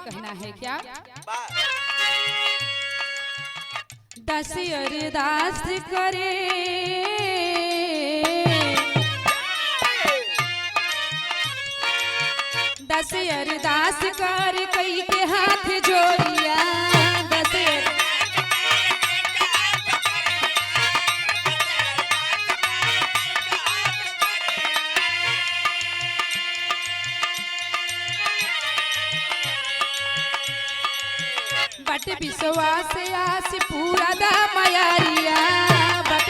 कहना है क्या? दस अरदास करे दस अरदास कर कई के हाथ जोड़िया बट विश्वास आस पूरा दा मयारिया बट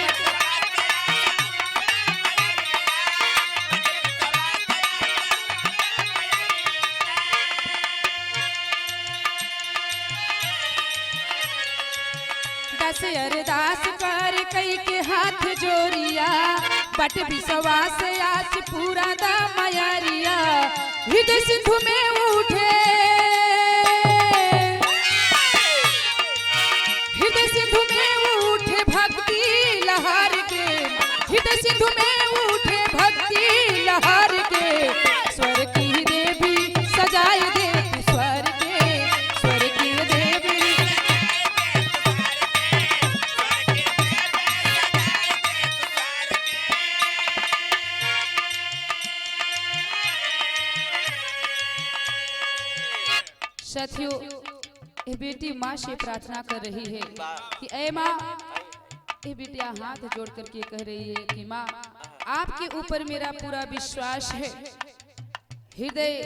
दस अरदास कर कई के हाथ जोड़िया बट विश्वास आस पूरा दा मयारिया हृदय सिंधु में उठे सिंधु में उठे भक्ति लहर के स्वर की देवी सजाए दे स्वर की देवी साथियों ये बेटी माँ से प्रार्थना कर रही है कि ऐ माँ, ये बिटिया हाथ जोड़ करके कह रही है कि माँ आपके ऊपर मेरा पूरा विश्वास है। हृदय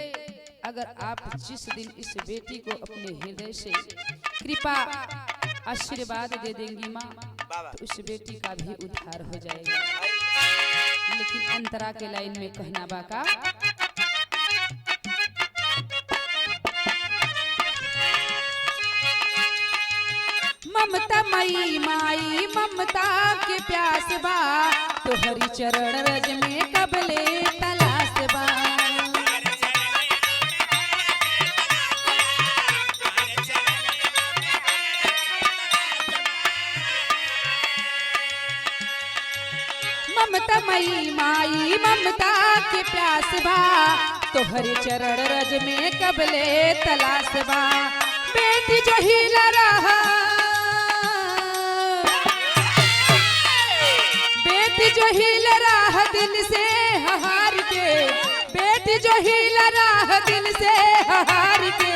अगर आप जिस दिन इस बेटी को अपने हृदय से कृपा आशीर्वाद दे देंगी माँ तो उस बेटी का भी उद्धार हो जाएगा। लेकिन अंतरा के लाइन में कहना बाका ममता मई माई ममता के प्यास बा तो हरि चरण रज में कबले तलाश बा ममता मई माई ममता के प्यास बा तो हरि चरण रज में कबले तलाश बा बेटी जो हिला रहा जो हिल रहा दिल से हार के बेटी जो हिल रहा दिल से हार के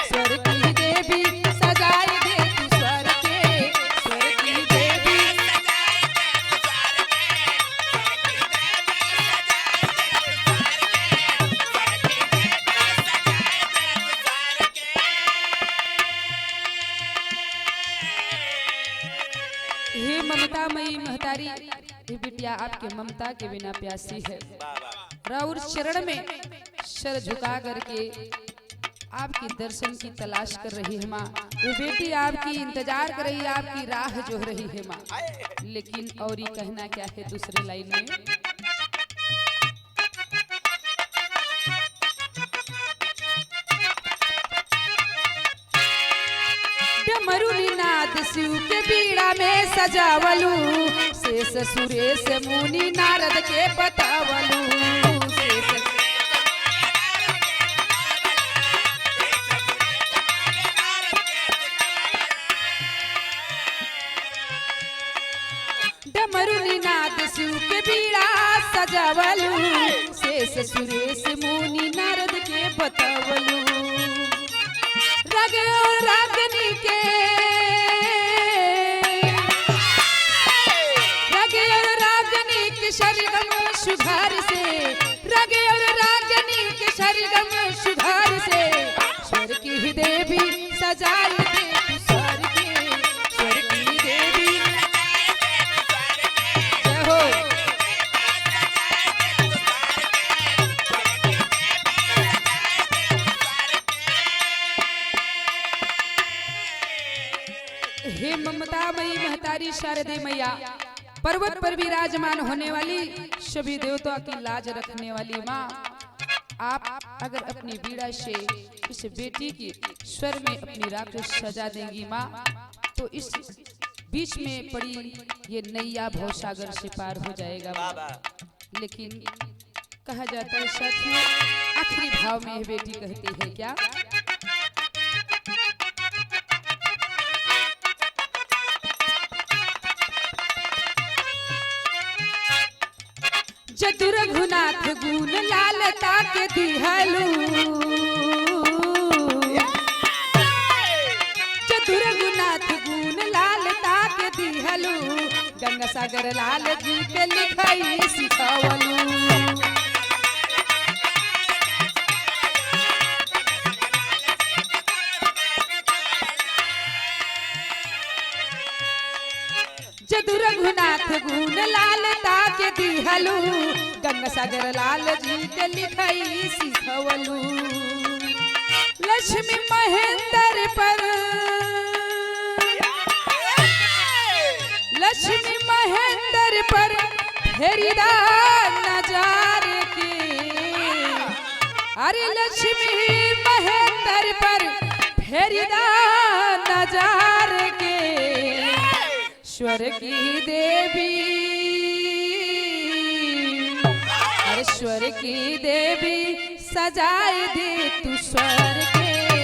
स्वर की देवी सजाए दे तू स्वर की देवी हे ममता मई महतारी ये बिटिया आपके ममता के बिना प्यासी है। राउर चरण में सर झुका करके आपकी दर्शन की तलाश कर रही है माँ। ये बेटी आपकी इंतजार कर रही है, आपकी राह जो रही है माँ। लेकिन और ये कहना क्या है दूसरे लाइन में डमरुनाद शिव के बीड़ा में सजावलू शेष सुरेश मुनि नारद के बतावलू डमरुनाद शिव के बीड़ा सजावलू शेष सुरेश मुनि नारद के बतावलू रग और रागनी के शरीरम सुधार से रगे और रागनी के शरीरम सुधार से स्वर की देवी सजाए दे स्वर की देवी जय हो हे ममता मई महतारी शारदे मैया पर्वत पर विराजमान होने वाली सभी देवताओं की लाज रखने वाली माँ, आप अगर अपनी बीड़ा से इस बेटी की स्वर में अपनी राख सजा देंगी माँ तो इस बीच में पड़ी ये नैया भवसागर से पार हो जाएगा। लेकिन कहा जाता है साथियों आखिरी भाव में यह बेटी कहती है क्या गुण लालता के दिहलू चतुर गुनाथ गुण लालता के दिहलू गंगा सागर लाल जी के लिखाई सिखवलू चतुर गुनाथ गुण लालता के दिहलू गंगा सागर लाल जी के लिखाई सिखवलू लक्ष्मी महेंद्र पर लक्ष्मी महेंद्र पर फेरिदा नजार के अरे लक्ष्मी महेंद्र पर फेरिदा नजार के स्वर की देवी अरे स्वर की देवी सजाए दे तू स्वर के